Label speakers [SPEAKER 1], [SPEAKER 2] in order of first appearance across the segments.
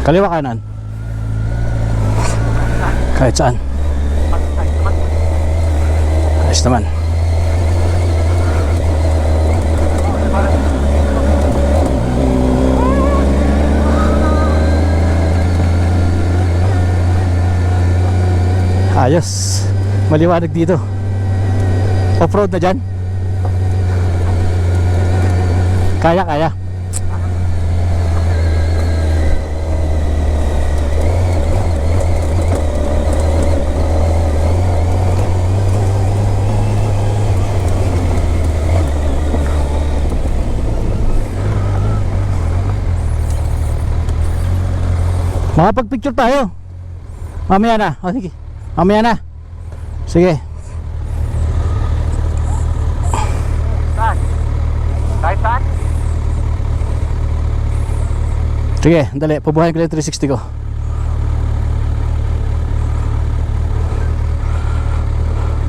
[SPEAKER 1] Kaliwa kanan. Kahit saan. Ayos naman. Ayos. Maliwanag dito. Off-road na dyan. Kaya. Makapag-picture tayo. Mamaya na. O sige. Mamaya na. Sige.
[SPEAKER 2] Kahit saan?
[SPEAKER 1] Sige, dali. Pubuhayin ko lang 360 ko.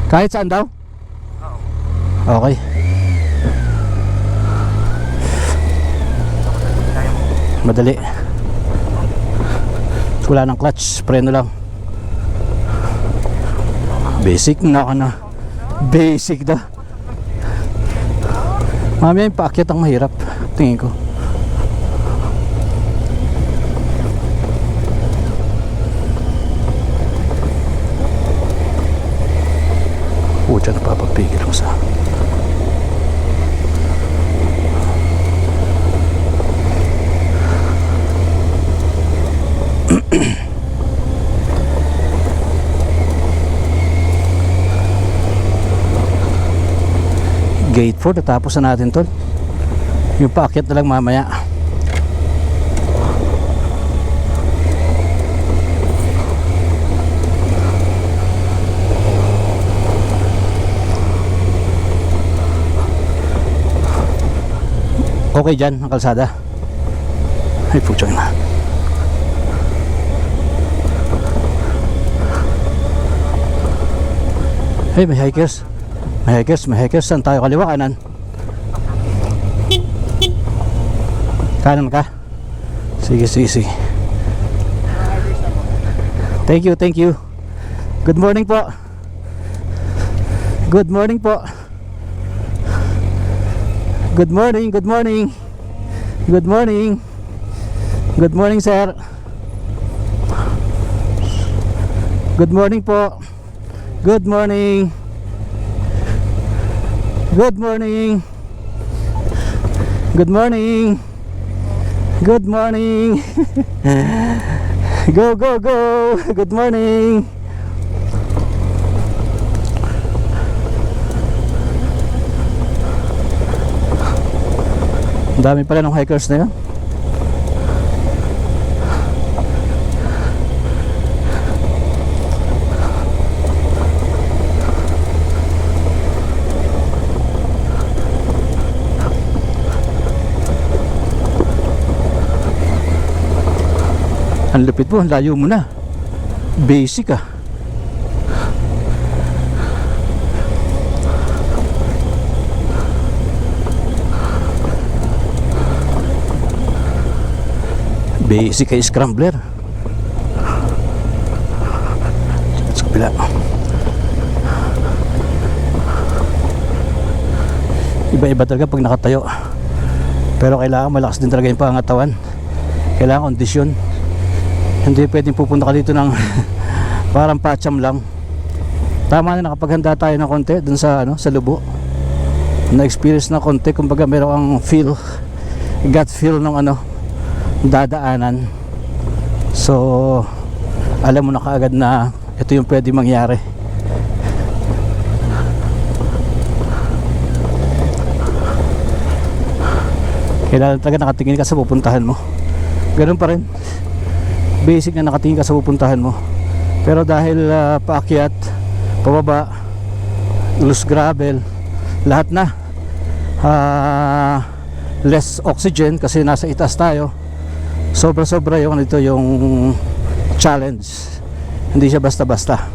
[SPEAKER 1] Kahit saan daw? Okay. Madali. Wala ng clutch, preno lang. Basic na ako na. Basic daw. Mamaya yung paakyat ang mahirap, tingin ko. Dyan napapagpigil ako sa Gate 4, natapos na natin tol. Yung paakyat na lang mamaya. Okay dyan ang kalsada. Ay putyang na. Hey, may hikers. May hikers. Saan tayo? Kaliwa, kanan? Kanan ka? Sige. Thank you. Good morning po. Good morning, sir. Good morning po. Good morning. Go. Good morning. Ang dami pala ng hikers na yun. Ang lupit mo, layo mo na. Basic ah. Basic kay scrambler. Sa kapila. Iba-iba talaga pag nakatayo. Pero kailangan malakas din talaga yung pangangatawan. Kailangan kondisyon. Hindi pwedeng pupunta ka dito ng parang patcham lang. Tama na nakapaghanda tayo ng konti dun sa sa Lubo. Na-experience na konti, kumbaga meron kang feel, gut feel ng dadaanan. So alam mo na kaagad na ito yung pwede mangyari. Kailangan talaga nakatingin ka sa pupuntahan mo. Ganun pa rin. Basic na nakatingin ka sa pupuntahan mo. Pero dahil paakyat, pababa, loose gravel, lahat na less oxygen kasi nasa itaas tayo. Sobra yung challenge. Hindi siya basta-basta.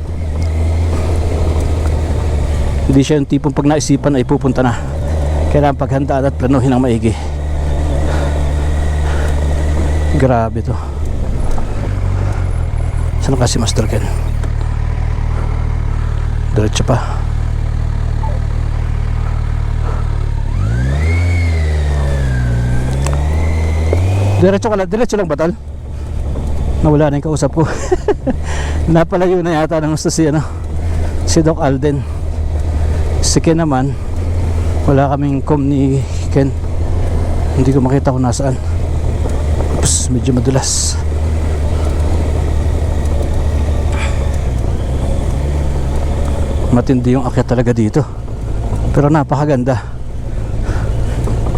[SPEAKER 1] Hindi siya yung tipong pag naisipan ay pupunta na. Kailangan paghandaan at planuhin ng maigi. Grabe to. Saan kasi Master Ken? Diretso pa. Diretso lang ba tol? Nawala na yung kausap ko. Napalayo na yata ng gusto si Doc Alden. Si Ken naman, wala kaming com ni Ken. Hindi ko makita kung nasaan. Oops, medyo madulas. Matindi yung akyat talaga dito, pero napakaganda.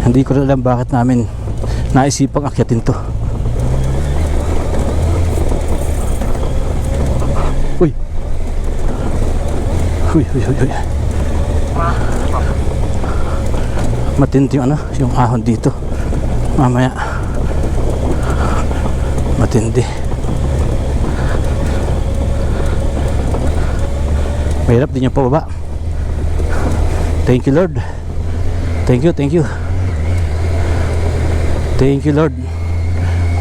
[SPEAKER 1] Hindi ko na alam bakit namin naisipang akyatin to. Uy. Uy. Matindi yung yung ahon dito. Mamaya matindi. Mahirap din yung pababa. Thank you Lord. Thank you. Thank you Lord.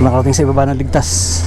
[SPEAKER 1] Nakarating sa ibaba ng ligtas.